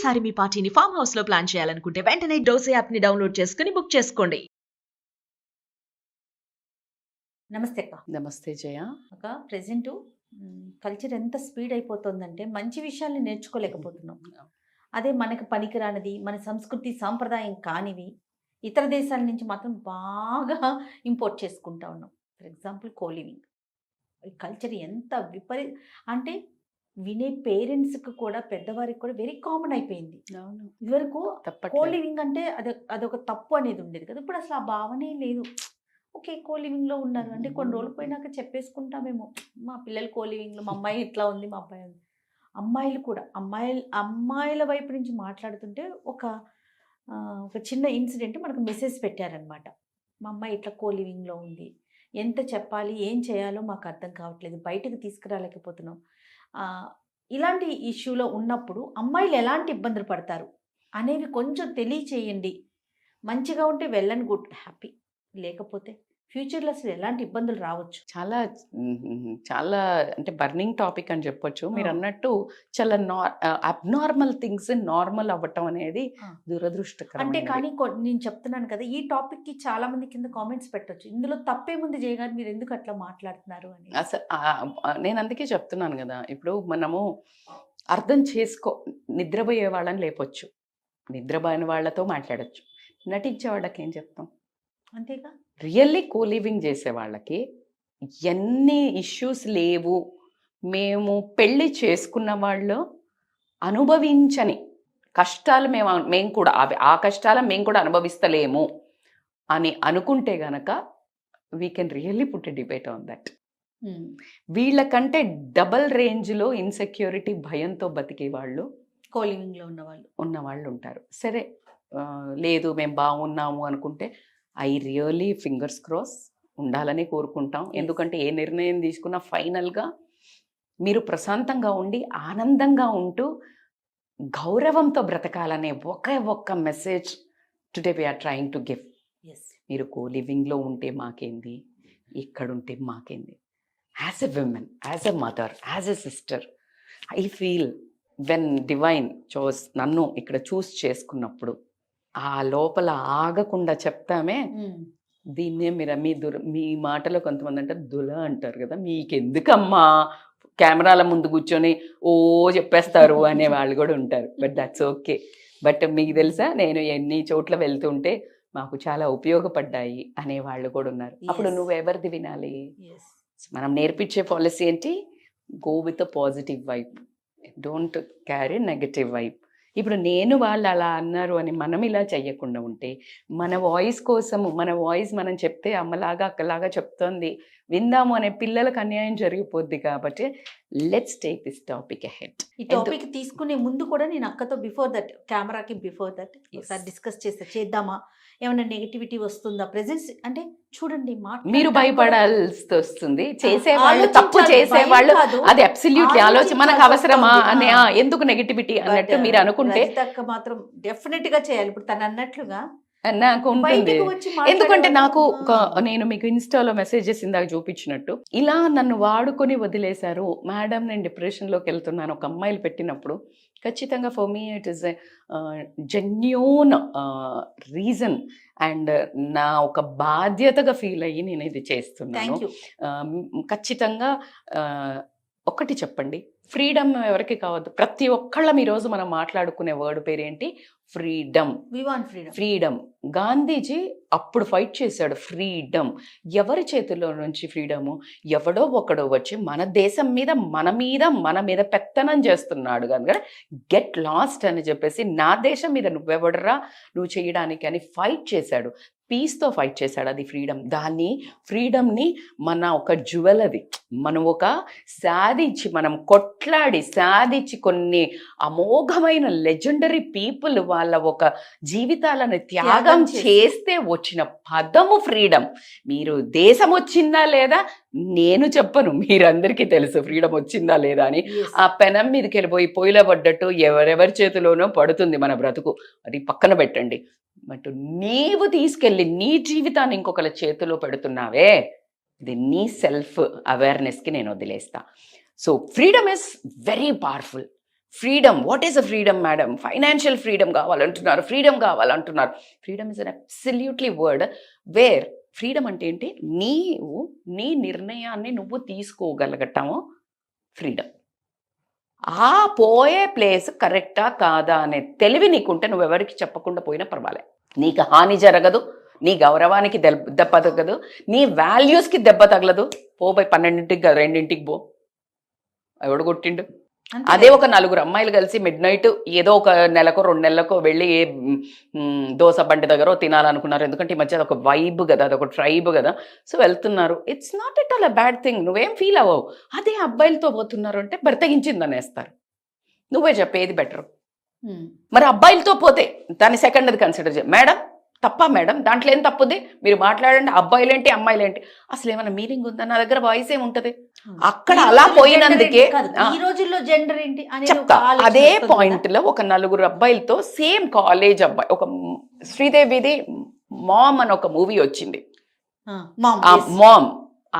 ఈసారి మీ పార్టీని farm house లో ప్లాన్ చేయాలనుకుంటే వెంటనే డోసే యాప్ ని డౌన్లోడ్ చేసుకుని బుక్ చేసుకోండి. నమస్తే అక్క. నమస్తే జయ. అక్క, ప్రెసెంట్ కల్చర్ ఎంత స్పీడ్ అయిపోతుందంటే మంచి విషయాల్ని నేర్చుకోలేకపోతున్నాం. అదే మనకు పనికిరానిది, మన సంస్కృతి సాంప్రదాయం కానివి ఇతర దేశాల నుంచి మాత్రం బాగా ఇంపోర్ట్ చేసుకుంటా ఉన్నాం. For example coliving. ఈ కల్చర్ ఎంత అంటే వినే పేరెంట్స్కి కూడా, పెద్దవారికి కూడా వెరీ కామన్ అయిపోయింది. ఇదివరకు కోలివింగ్ అంటే అదొక తప్పు అనేది ఉండేది కదా. ఇప్పుడు అసలు ఆ భావనే లేదు. ఓకే, కోలివింగ్లో ఉన్నారు అంటే కొన్ని రోజులు పోయినాక చెప్పేసుకుంటామేమో, మా పిల్లలు కోలివింగ్లో, మా అమ్మాయి ఇట్లా ఉంది, మా అబ్బాయి ఉంది. అమ్మాయిలు కూడా అమ్మాయిల వైపు నుంచి మాట్లాడుతుంటే ఒక చిన్న ఇన్సిడెంట్ మనకు మెసేజ్ పెట్టారనమాట. మా అమ్మాయి ఇట్లా కోలివింగ్లో ఉంది, ఎంత చెప్పాలి, ఏం చేయాలో మాకు అర్థం కావట్లేదు, బయటకు తీసుకురాలేకపోతున్నాం. ఇలాంటి ఇష్యూలో ఉన్నప్పుడు అమ్మాయిలు ఎలాంటి ఇబ్బందులు పడతారు అనేవి కొంచెం తెలియచేయండి. మంచిగా ఉంటే వెళ్ళండి, గుడ్, హ్యాపీ. లేకపోతే ఫ్యూచర్లో అసలు ఎలాంటి ఇబ్బందులు రావచ్చు. చాలా చాలా అంటే బర్నింగ్ టాపిక్ అని చెప్పొచ్చు. మీరు అన్నట్టు చాలా అబ్నార్మల్ థింగ్స్ నార్మల్ అవ్వటం అనేది దురదృష్టకరం. అంటే కానీ నేను చెప్తున్నాను కదా, ఈ టాపిక్ కి చాలా మంది కింద కామెంట్స్ పెట్టొచ్చు, ఇందులో తప్పేముంది జయ గారు, మీరు ఎందుకు అట్లా మాట్లాడుతున్నారు అని. అసలు నేను అందుకే చెప్తున్నాను కదా, ఇప్పుడు మనము అర్థం నిద్రపోయే వాళ్ళని లేపొచ్చు, నిద్రపోయిన వాళ్ళతో మాట్లాడచ్చు, నటించే వాళ్ళకి ఏం చెప్తాం? అంతేగా. రియల్లీ కోలివింగ్ చేసే వాళ్ళకి ఎన్ని ఇష్యూస్ లేవు, మేము పెళ్ళి చేసుకున్న వాళ్ళు అనుభవించని కష్టాలు మేము కూడా ఆ కష్టాలు మేము కూడా అనుభవిస్తలేము అని అనుకుంటే గనక we can really put a debate on that. వీళ్ళకంటే డబల్ రేంజ్లో ఇన్సెక్యూరిటీ, భయంతో బతికే వాళ్ళు కోలివింగ్లో ఉన్నవాళ్ళు ఉంటారు. సరే, లేదు మేము బాగున్నాము అనుకుంటే ఐ రియలీ ఫింగర్స్ క్రాస్ ఉండాలని కోరుకుంటాం. ఎందుకంటే ఏ నిర్ణయం తీసుకున్నా ఫైనల్గా మీరు ప్రశాంతంగా ఉండి ఆనందంగా ఉంటూ గౌరవంతో బ్రతకాలనే ఒక్క message today we're trying to give. మీరు కోలివింగ్లో ఉంటే మాకేంది, ఇక్కడుంటే మాకేంది. As a women, as a mother, as a sister, I feel when divine నన్ను ఇక్కడ చూస్ చేసుకున్నప్పుడు ఆ లోపల ఆగకుండా చెప్తామే, దీన్నే మీరు మీ మాటలో కొంతమంది అంటారు దుల అంటారు కదా, మీకెందుకమ్మా కెమెరాల ముందు కూర్చొని చెప్పేస్తారు అనే వాళ్ళు కూడా ఉంటారు. But that's okay. బట్ మీకు తెలుసా, నేను ఎన్ని చోట్ల వెళ్తుంటే మాకు చాలా ఉపయోగపడ్డాయి అనే వాళ్ళు కూడా ఉన్నారు. అప్పుడు నువ్వు ఎవరిది వినాలి? మనం నేర్పించే పాలసీ ఏంటి? Go with a positive vibe, don't carry negative vibe. ఇప్పుడు నేను వాళ్ళు అలా అన్నారు అని మనం ఇలా చెయ్యకుండా ఉంటే, మన వాయిస్ కోసము, మన వాయిస్ మనం చెప్తే అమ్మలాగా అక్కలాగా చెప్తోంది విందాము అనే పిల్లలకు అన్యాయం జరిగిపోద్ది. కాబట్టి let's take this topic ahead. ఈ టాపిక్ తీసుకునే ముందు కూడా నేను అక్కతో కెమెరాకి బిఫోర్ దట్ ఒకసారి డిస్కస్ చేద్దామా, ఏమైనా నెగిటివిటీ వస్తుందా, ప్రెజెన్స్ అంటే చూడండి, మీరు భయపడాల్సి వస్తుంది. చేసేవాళ్ళు, తప్పు చేసేవాళ్ళు, అది అబ్సల్యూట్లీ ఆలోచన మనకు అవసరమా అని, ఎందుకు నెగిటివిటీ అన్నట్టు మీరు అనుకుంటే మాత్రం డెఫినెట్ గా చేయాలి. ఇప్పుడు తను అన్నట్లుగా నాకు ఉంటుంది. ఎందుకంటే నాకు నేను మీకు ఇన్స్టాలో మెసేజెస్ ఇందాక చూపించినట్టు, ఇలా నన్ను వాడుకొని వదిలేశారు మేడం, నేను డిప్రెషన్లోకి వెళ్తున్నాను ఒక అమ్మాయిలు పెట్టినప్పుడు, ఖచ్చితంగా for me it is genuine reason and నా ఒక బాధ్యతగా ఫీల్ అయ్యి నేను ఇది చేస్తున్నాను. ఖచ్చితంగా ఒకటి చెప్పండి, ఫ్రీడమ్ ఎవరికి కావద్దు? ప్రతి ఒక్కళ్ళం ఈరోజు మనం మాట్లాడుకునే వర్డ్ పేరేంటి? ఫ్రీడమ్. ఫ్రీడమ్. గాంధీజీ అప్పుడు ఫైట్ చేశాడు ఫ్రీడమ్. ఎవరి చేతుల్లో నుంచి ఫ్రీడము? ఎవడో ఒకడో వచ్చి మన దేశం మీద మన మీద పెత్తనం చేస్తున్నాడు కనుక గెట్ లాస్ట్ అని చెప్పేసి, నా దేశం మీద నువ్వెవడరా నువ్వు చేయడానికి అని ఫైట్ చేశాడు. పీస్తో ఫైట్ చేశాడు. అది ఫ్రీడమ్. ఫ్రీడమ్ని మన ఒక జ్యువెల్, అది మనం ఒక సాధించి, మనం కొట్లాడి సాధించి, కొన్ని అమోఘమైన లెజెండరీ పీపుల్ వాళ్ళ ఒక జీవితాలను త్యాగం చేస్తే వచ్చిన పదము ఫ్రీడమ్. మీరు దేశం వచ్చిందా లేదా నేను చెప్పను, మీరందరికీ తెలుసు ఫ్రీడమ్ వచ్చిందా లేదా అని. ఆ పెనం మీదకి వెళ్ళిపోయి పొయ్యిలో పడ్డట్టు ఎవరెవరి చేతిలోనో పడుతుంది మన బ్రతుకు, అది పక్కన పెట్టండి. బట్ నీవు తీసుకెళ్ళి నీ జీవితాన్ని ఇంకొకరి చేతిలో పెడుతున్నావే, ఇది నీ సెల్ఫ్ అవేర్నెస్కి నేను వదిలేస్తా. So freedom is very powerful. Freedom, what is a freedom madam? Financial freedom కావాలంటున్నారు, ఫ్రీడమ్ కావాలంటున్నారు. Freedom is an absolutely word where freedom అంటే ఏంటి? నీవు నీ నిర్ణయాన్ని నువ్వు తీసుకోగలగటము ఫ్రీడమ్. ఆ పోయే ప్లేస్ కరెక్టా కాదా అనే తెలివి నీకుంటే నువ్వెవరికి చెప్పకుండా పోయినా పర్వాలే. నీకు హాని జరగదు, నీ గౌరవానికి దెబ్బ తగలదు, నీ వాల్యూస్కి దెబ్బ తగలదు. పోయి 12ంటికి 2ంటికి పో, ఎవడు కొట్టిండు? అదే ఒక 4 అమ్మాయిలు కలిసి మిడ్ నైట్ ఏదో ఒక నెలకో 2 నెలలకో వెళ్ళి ఏ దోశ బండి దగ్గర తినాలనుకున్నారు. ఎందుకంటే ఈ మధ్య అదొక వైబ్ కదా, అదొక ట్రైబ్ కదా. సో వెళ్తున్నారు, it's not at all a bad thing, నువ్వేం ఫీల్ అవ్వవు. అదే అబ్బాయిలతో పోతున్నారు అంటే బెర్తగించిందని వేస్తారు. నువ్వే చెప్పు ఏది బెటర్? మరి అబ్బాయిలతో పోతే దాన్ని సెకండ్ అది కన్సిడర్ చేయ. మేడం తప్ప మేడం, దాంట్లో ఏం తప్పుది? మీరు మాట్లాడండి, అబ్బాయిలేంటి అమ్మాయిలేంటి, అసలు ఏమైనా మీనింగ్ ఉందా? నా దగ్గర వాయిస్ ఏముంటది? అక్కడ అలా పోయినందుకే ఈ రోజుల్లో జెండర్ ఏంటి చెప్తా. అదే పాయింట్ లో ఒక 4 అబ్బాయిలతో సేమ్ కాలేజ్ అబ్బాయి, ఒక శ్రీదేవిది మామ్ అని ఒక మూవీ వచ్చింది. మామ్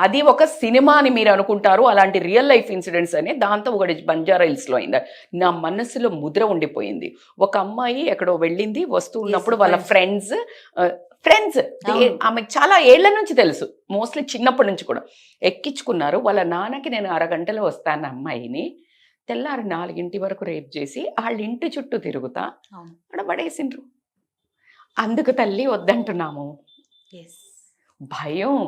అది ఒక సినిమా అని మీరు అనుకుంటారు, అలాంటి రియల్ లైఫ్ ఇన్సిడెంట్స్ అని. దాంతో ఒకటి బంజారా హిల్స్ లో అయింది. నా మనసులో ముద్ర ఉండిపోయింది. ఒక అమ్మాయి ఎక్కడో వెళ్ళింది, వస్తూ ఉన్నప్పుడు వాళ్ళ ఫ్రెండ్స్ ఆమెకు చాలా ఏళ్ల నుంచి తెలుసు, మోస్ట్లీ చిన్నప్పటి నుంచి కూడా ఎక్కించుకున్నారు. వాళ్ళ నాన్నకి నేను అరగంటలో వస్తాను అమ్మాయిని, తెల్లారి 4 వరకు రేప్ చేసి వాళ్ళ ఇంటి చుట్టూ తిరుగుతా అక్కడ పడేసిండ్రు. అందుకు తల్లి వద్దంటున్నాము. భయం.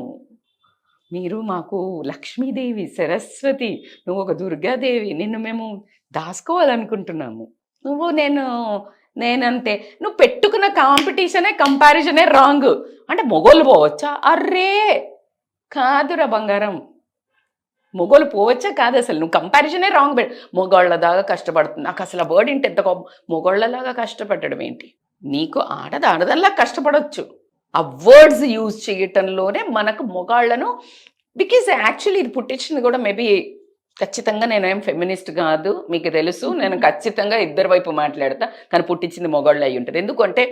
మీరు మాకు లక్ష్మీదేవి, సరస్వతి, నువ్వు ఒక దుర్గాదేవి, నిన్ను మేము దాచుకోవాలనుకుంటున్నాము. నువ్వు నేనంతే. నువ్వు పెట్టుకున్న కంపారిజనే రాంగ్. అంటే మొగోళ్ళు పోవచ్చా? అర్రే కాదురా బంగారం, మొగోళ్ళు పోవచ్చా కాదు, అసలు నువ్వు కంపారిజనే రాంగ్. మొగోళ్ళ దాకా కష్టపడుతుంది. నాకు అసలు ఆ వర్డ్ ఏంటి, ఎంత మొగోళ్ళలాగా కష్టపడడం ఏంటి? నీకు ఆడదల్లా కష్టపడవచ్చు. ఆ వర్డ్స్ యూజ్ చేయటంలోనే మనకు మొగాళ్లను, బికాజ్ యాక్చువల్లీ ఇది పుట్టించింది కూడా మేబీ ఖచ్చితంగా నేనేం ఫెమినిస్ట్ కాదు, మీకు తెలుసు. నేను ఖచ్చితంగా ఇద్దరు వైపు మాట్లాడతా, కానీ పుట్టించింది మొగాళ్ళు అయి ఉంటుంది. ఎందుకంటే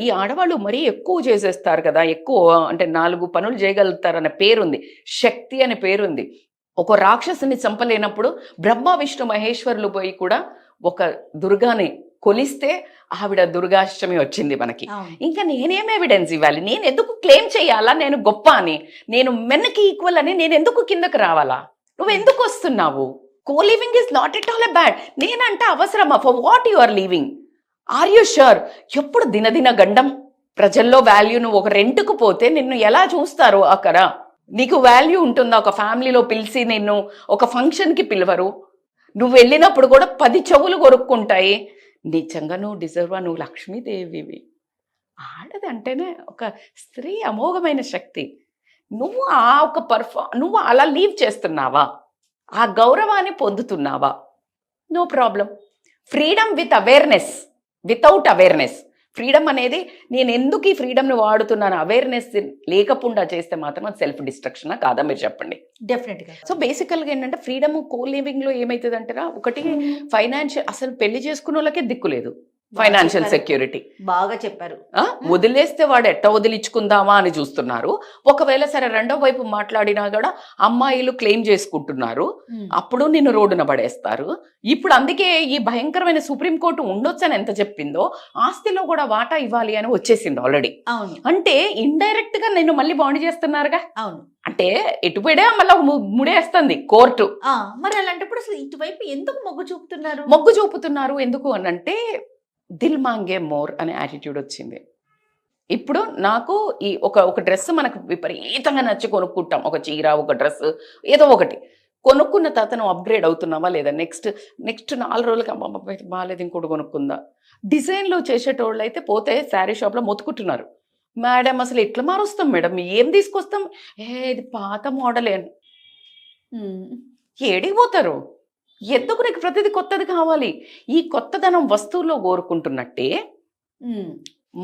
ఈ ఆడవాళ్ళు మరీ ఎక్కువ చేసేస్తారు కదా, ఎక్కువ అంటే 4 పనులు చేయగలుగుతారనే పేరుంది, శక్తి అనే పేరుంది. ఒక రాక్షసుని చంపలేనప్పుడు బ్రహ్మ విష్ణు మహేశ్వరులు పోయి కూడా ఒక దుర్గాని కొలిస్తే ఆవిడ దుర్గాష్టమి వచ్చింది మనకి. ఇంకా నేనేం ఎవిడెన్స్ ఇవ్వాలి? నేను ఎందుకు క్లెయిమ్ చేయాలా నేను గొప్ప అని? నేను మెన్కి ఈక్వల్ అని నేను ఎందుకు కిందకు రావాలా? నువ్వు ఎందుకు వస్తున్నావు? Co living is not at all a bad. నేనంటే అవసరమా? For what you are living? Are you sure? ఎప్పుడు దినదిన గండం ప్రజల్లో వాల్యూ. నువ్వు ఒక రెంట్కు పోతే నిన్ను ఎలా చూస్తారు అక్కడ? నీకు వాల్యూ ఉంటుందా? ఒక ఫ్యామిలీలో పిలిచి నిన్ను ఒక ఫంక్షన్కి పిలవరు. నువ్వు వెళ్ళినప్పుడు కూడా 10 చెవులు కొరుక్కుంటాయి. నిజంగా నువ్వు డిజర్వా, నువ్వు లక్ష్మీదేవివి. ఆడదంటేనే ఒక స్త్రీ అమోఘమైన శక్తి. నువ్వు ఆ ఒక నువ్వు అలా లీవ్ చేస్తున్నావా? ఆ గౌరవాన్ని పొందుతున్నావా? No problem. Freedom with awareness, without awareness. Freedom అనేది నేను ఎందుకు ఈ ఫ్రీడమ్ని వాడుతున్నాను అవేర్నెస్ లేకుండా చేస్తే మాత్రం అది సెల్ఫ్ డిస్ట్రక్షనా కాదా మీరు చెప్పండి? డెఫినెట్గా. సో బేసికల్గా ఏంటంటే ఫ్రీడమ్ కో లివింగ్లో ఏమవుతుంది అంటారా, ఒకటి ఫైనాన్షియల్, అసలు పెళ్లి చేసుకున్న వాళ్ళకే దిక్కు లేదు, ఫైనాన్షియల్ సెక్యూరిటీ. బాగా చెప్పారు. వదిలేస్తే వాడు ఎట్ట వదిలించుకుందామా అని చూస్తున్నారు. ఒకవేళ సరే రెండో వైపు మాట్లాడినా కూడా అమ్మాయిలు క్లెయిమ్ చేసుకుంటున్నారు, అప్పుడు నిన్ను రోడ్డున పడేస్తారు. ఇప్పుడు అందుకే ఈ భయంకరమైన సుప్రీంకోర్టు ఉండొచ్చని ఎంత చెప్పిందో, ఆస్తిలో కూడా వాటా ఇవ్వాలి అని వచ్చేసింది ఆల్రెడీ. అంటే ఇండైరెక్ట్ గా నిన్ను మళ్ళీ బాండ్ చేస్తున్నారుగా. అవును, అంటే ఎటుపడే మళ్ళీ ముడేస్తుంది కోర్టు. మరి అలాంటప్పుడు అసలు ఇటువైపు ఎందుకు మొగ్గు చూపుతున్నారు ఎందుకు అని అంటే, దిల్ మాంగే మోర్ అనే యాటిట్యూడ్ వచ్చింది. ఇప్పుడు నాకు ఈ ఒక డ్రెస్ మనకు విపరీతంగా నచ్చి కొనుక్కుంటాం, ఒక చీర, ఒక డ్రెస్, ఏదో ఒకటి కొనుక్కున్న తర్వాత నువ్వు అప్గ్రేడ్ అవుతున్నావా లేదా? నెక్స్ట్ 4 రోజులకి అమ్మ బాగాలేదు ఇంకోటి కొనుక్కుందా. డిజైన్లో చేసేటోళ్ళు అయితే పోతే శారీ షాప్లో మొత్తుకుంటున్నారు, మేడం అసలు ఎట్లా మారుస్తాం మేడం, ఏం తీసుకొస్తాం, ఇది పాత మోడలే. ఏడికి పోతారు? ఎందుకు నీకు ప్రతిదీ కొత్తది కావాలి? ఈ కొత్తదనం వస్తువుల్లో కోరుకుంటున్నట్టే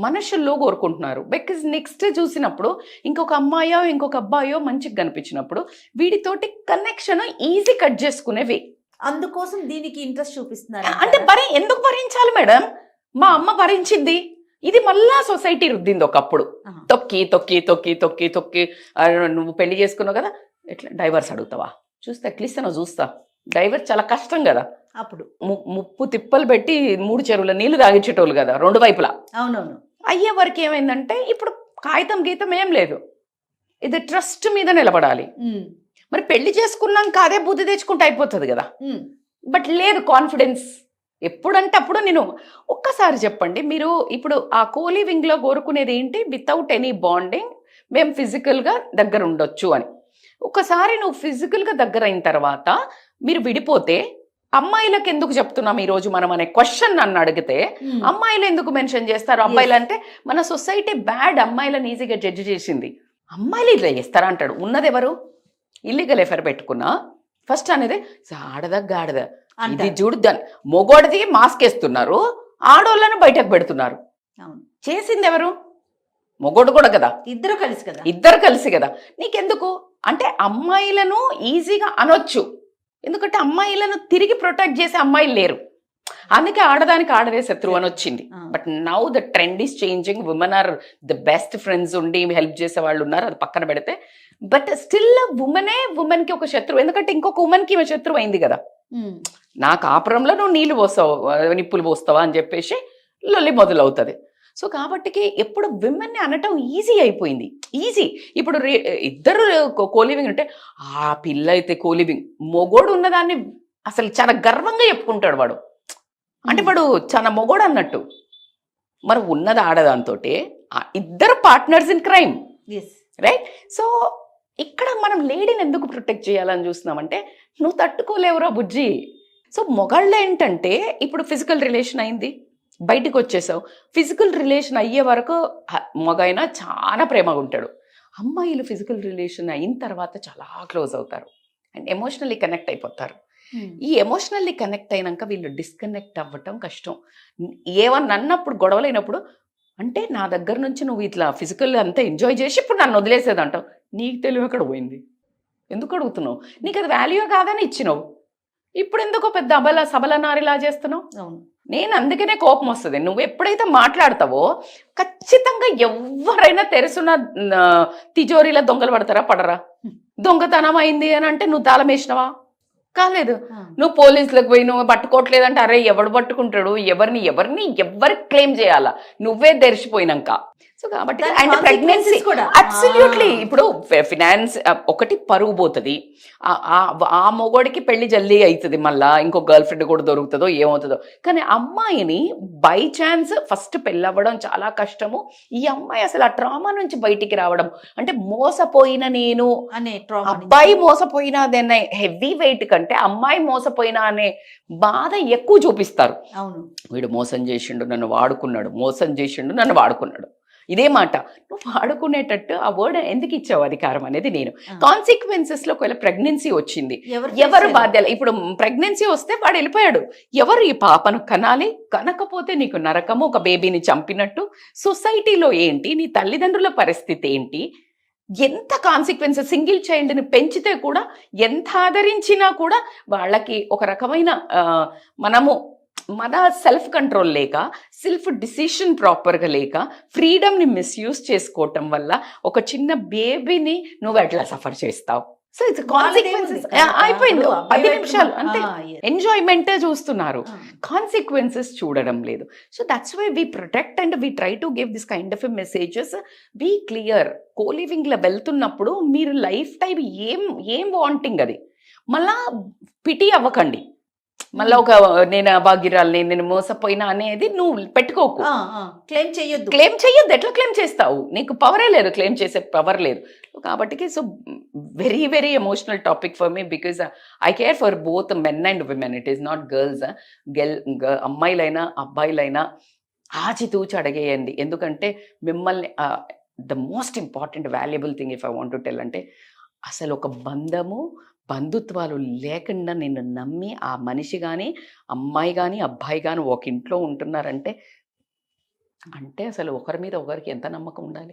మనుషుల్లో కోరుకుంటున్నారు. బికాజ్ నెక్స్ట్ చూసినప్పుడు ఇంకొక అమ్మాయో ఇంకొక అబ్బాయో మంచిగా కనిపించినప్పుడు వీడితోటి కనెక్షన్ ఈజీ కట్ చేసుకునేవి. అందుకోసం దీనికి ఇంట్రెస్ట్ చూపిస్తున్నారు. అంటే ఎందుకు భరించాలి మేడం? మా అమ్మ భరించింది, ఇది మళ్ళా సొసైటీ రుద్దింది ఒకప్పుడు. తొక్కి తొక్కి తొక్కి తొక్కి తొక్కి నువ్వు పెళ్లి చేసుకున్నావు కదా, ఎట్లా డైవర్స్ అడుగుతావా? చూస్తే అట్లీస్ట్ నువ్వు చూస్తా డైవర్స్ చాలా కష్టం కదా. అప్పుడు ముప్పు తిప్పలు పెట్టి 3 చెరువుల నీళ్లు తాగించేటోళ్ళు కదా 2 వైపులా. అవునవును. అయ్యే వరకు ఏమైందంటే ఇప్పుడు కాగితం గీతం ఏం లేదు, ఇది ట్రస్ట్ మీద నిలబడాలి. మరి పెళ్లి చేసుకున్నాక అదే బుద్ధి తెచ్చుకుంటే అయిపోతుంది కదా. బట్ లేదు కాన్ఫిడెన్స్. ఎప్పుడంటే అప్పుడు నేను ఒక్కసారి చెప్పండి, మీరు ఇప్పుడు ఆ కోలివింగ్ లో కోరుకునేది ఏంటి? వితౌట్ ఎనీ బాండింగ్ మేము ఫిజికల్ గా దగ్గర ఉండొచ్చు అని. ఒకసారి నువ్వు ఫిజికల్ గా దగ్గర అయిన తర్వాత మీరు విడిపోతే అమ్మాయిలకు ఎందుకు చెప్తున్నాం ఈ రోజు మనం అనే క్వశ్చన్ నన్ను అడిగితే, అమ్మాయిలు ఎందుకు మెన్షన్ చేస్తారు? అబ్బాయిలు అంటే మన సొసైటీ బ్యాడ్, అమ్మాయిలను ఈజీగా జడ్జి చేసింది. అమ్మాయిలు ఇట్లా చేస్తారా అంటాడు. ఉన్నది ఎవరు? ఇల్లీగల్ ఎఫైర్ పెట్టుకున్నా ఫస్ట్ అనేది ఆడదా గాడదా ఇది చూడు, దాన్ని మొగోడిది మాస్క్ వేస్తున్నారు, ఆడోళ్ళను బయటకు పెడుతున్నారు. చేసింది ఎవరు? మొగోడు కూడా కదా, ఇద్దరు కలిసి కదా. నీకెందుకు అంటే అమ్మాయిలను ఈజీగా అనొచ్చు, ఎందుకంటే అమ్మాయిలను తిరిగి ప్రొటెక్ట్ చేసే అమ్మాయిలు లేరు, అందుకే ఆడదానికి ఆడదే శత్రువు అని వచ్చింది. But now the trend is changing. Women are the best friends ఉండి హెల్ప్ చేసే వాళ్ళు ఉన్నారు, అది పక్కన పెడితే. బట్ స్టిల్ ఉమెన్ కి ఒక శత్రువు, ఎందుకంటే ఇంకొక ఉమెన్ కి శత్రువు అయింది కదా. నా కాపురంలో నువ్వు నీళ్లు పోస్తావు, నిప్పులు పోస్తావా అని చెప్పేసి లొల్లి మొదలవుతుంది. సో కాబట్టికి ఎప్పుడు విమెన్ని అనటం ఈజీ అయిపోయింది, ఈజీ. ఇప్పుడు ఇద్దరు కోలివింగ్ అంటే ఆ పిల్ల అయితే కోలివింగ్, మొగోడు ఉన్నదాన్ని అసలు చాలా గర్వంగా చెప్పుకుంటాడు వాడు, అంటే వాడు చాలా మొగోడు అన్నట్టు. మరి ఉన్నది ఆడదాంతో ఇద్దరు partners in crime, right? So ఇక్కడ మనం లేడీని ఎందుకు ప్రొటెక్ట్ చేయాలని చూస్తున్నామంటే నువ్వు తట్టుకోలేవురా బుజ్జి. సో మొగాళ్ళు ఏంటంటే ఇప్పుడు ఫిజికల్ రిలేషన్ అయింది, బయటకు వచ్చేసావు, ఫిజికల్ రిలేషన్ అయ్యే వరకు మగైనా చాలా ప్రేమగా ఉంటాడు. అమ్మాయిలు ఫిజికల్ రిలేషన్ అయిన తర్వాత చాలా క్లోజ్ అవుతారు అండ్ ఎమోషనల్లీ కనెక్ట్ అయిపోతారు. ఈ ఎమోషనల్లీ కనెక్ట్ అయినాక వీళ్ళు డిస్కనెక్ట్ అవ్వటం కష్టం. ఏమన్నా అన్నప్పుడు గొడవలైనప్పుడు అంటే నా దగ్గర నుంచి నువ్వు ఇట్లా ఫిజికల్ అంతా ఎంజాయ్ చేసి ఇప్పుడు నన్ను వదిలేసేదంటావు. నీకు తెలివి ఎక్కడ పోయింది? ఎందుకు అడుగుతున్నావు? నీకు అది వాల్యూ కాదని ఇచ్చినావు, ఇప్పుడు ఎందుకో పెద్ద సబల నారిలా చేస్తున్నావు? నేను అందుకనే కోపం వస్తుంది. నువ్వు ఎప్పుడైతే మాట్లాడతావో ఖచ్చితంగా ఎవరైనా తెరుసున్న తిజోరీలో దొంగలు పడతారా పడరా? దొంగతనం అయింది అని అంటే నువ్వు తాళం వేసినవా? కాలేదు. నువ్వు పోలీసులకు పోయి నువ్వు పట్టుకోవట్లేదంటే అరే ఎవడు పట్టుకుంటాడు? ఎవరు క్లెయిమ్ చేయాలా? నువ్వే తెరిచిపోయినాక. సో కాబట్టి అండ్ ప్రెగ్నెన్సీ అబ్సల్యూట్లీ. ఇప్పుడు ఫినాన్స్ ఒకటి పరుగు పోతుంది, ఆ మొగోడికి పెళ్లి జల్దీ అవుతుంది, మళ్ళా ఇంకో గర్ల్ ఫ్రెండ్ కూడా దొరుకుతుందో ఏమవుతుందో. కానీ అమ్మాయిని బై ఛాన్స్ ఫస్ట్ పెళ్ళవ్వడం చాలా కష్టము. ఈ అమ్మాయి అసలు ఆ ట్రామా నుంచి బయటికి రావడం అంటే మోసపోయిన నేను అనే అబ్బాయి మోసపోయినా అనే హెవీ వెయిట్ కంటే అమ్మాయి మోసపోయినా అనే బాధ ఎక్కువ చూపిస్తారు. వీడు మోసం చేసిండు నన్ను వాడుకున్నాడు, మోసం చేసిండు నన్ను వాడుకున్నాడు, ఇదే మాట. నువ్వు వాడుకునేటట్టు ఆ వర్డ్ ఎందుకు ఇచ్చావు అధికారం అనేది నేను. కాన్సిక్వెన్సెస్ లో ఒకవేళ ప్రెగ్నెన్సీ వచ్చింది, ఎవరు బాధ్యత? ఇప్పుడు ప్రెగ్నెన్సీ వస్తే వాడు వెళ్ళిపోయాడు, ఎవరు ఈ పాపను కనాలి? కనకపోతే నీకు నరకము, ఒక బేబీని చంపినట్టు. సొసైటీలో ఏంటి, నీ తల్లిదండ్రుల పరిస్థితి ఏంటి? ఎంత కాన్సిక్వెన్సెస్. సింగిల్ చైల్డ్ని పెంచితే కూడా ఎంత ఆదరించినా కూడా వాళ్ళకి ఒక రకమైన మన సెల్ఫ్ కంట్రోల్ లేక, సెల్ఫ్ డిసిషన్ ప్రాపర్గా లేక, ఫ్రీడమ్ని మిస్యూజ్ చేసుకోవటం వల్ల ఒక చిన్న బేబీని నువ్వు ఎట్లా సఫర్ చేస్తావు? So it's consequences. అయిపోయింది 10 నిమిషాలు అంతే, ఎంజాయ్మెంటే చూస్తున్నారు, కాన్సిక్వెన్సెస్ చూడడం లేదు. So that's why we protect and we try to give this kind of messages. Be clear. కోలివింగ్లో వెళ్తున్నప్పుడు మీరు లైఫ్ టైం ఏం వాంటింగ్ అది మళ్ళా పిటి అవ్వకండి. మళ్ళీ ఒక నేను భాగ్యరాలు నేను మోసపోయినా అనేది నువ్వు పెట్టుకోకు, క్లెయిమ్ చెయ్యొద్దు. ఎట్లా క్లెయిమ్ చేస్తావు? నీకు పవరే లేదు, క్లెయిమ్ చేసే పవర్ లేదు. కాబట్టి so very very emotional topic for me because I care for both men and women. It is not girls. అమ్మాయిలైనా అబ్బాయిలైనా ఆచితూచి అడిగేయండి. ఎందుకంటే మిమ్మల్ని the most important valuable thing if I want to tell అంటే అసలు ఒక బంధుత్వాలు లేకుండా నిన్ను నమ్మి ఆ మనిషి కానీ అమ్మాయి కానీ అబ్బాయి కానీ ఒక ఇంట్లో ఉంటున్నారంటే అంటే అసలు ఒకరి మీద ఒకరికి ఎంత నమ్మకం ఉండాలి.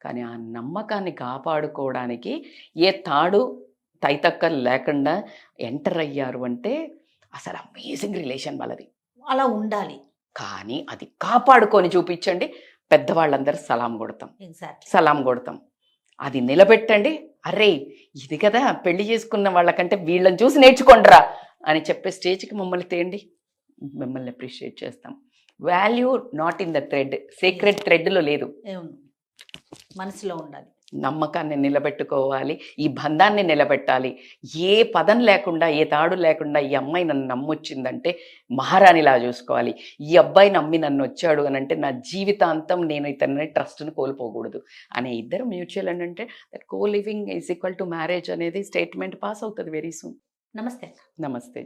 కానీ ఆ నమ్మకాన్ని కాపాడుకోవడానికి ఏ తాడు తైతక్కలు లేకుండా ఎంటర్ అయ్యారు అంటే అసలు అమేజింగ్ రిలేషన్ వాళ్ళది, అలా ఉండాలి. కానీ అది కాపాడుకొని చూపించండి. పెద్దవాళ్ళందరూ సలాం కొడతాం. అది నిలబెట్టండి. అరే ఇది కదా పెళ్లి చేసుకున్న వాళ్ళకంటే వీళ్ళని చూసి నేర్చుకోండిరా అని చెప్పే స్టేజ్కి మమ్మల్ని తేండి, మిమ్మల్ని అప్రిషియేట్ చేస్తాం. Value not in the thread, secret థ్రెడ్లో లేదు. అవును, మనసులో ఉండాలి. నమ్మకాన్ని నిలబెట్టుకోవాలి, ఈ బంధాన్ని నిలబెట్టాలి. ఏ పదం లేకుండా, ఏ తాడు లేకుండా ఈ అమ్మాయి నన్ను నమ్మొచ్చిందంటే మహారాణిలా చూసుకోవాలి. ఈ అబ్బాయి నమ్మి నన్ను వచ్చాడు అని అంటే నా జీవితాంతం నేను ఇతన్ని ట్రస్ట్ని కోల్పోకూడదు అనే ఇద్దరు మ్యూచువల్ అని అంటే that co living is equal to marriage అనేది స్టేట్మెంట్ పాస్ అవుతుంది వెరీ సూన్. నమస్తే. నమస్తే.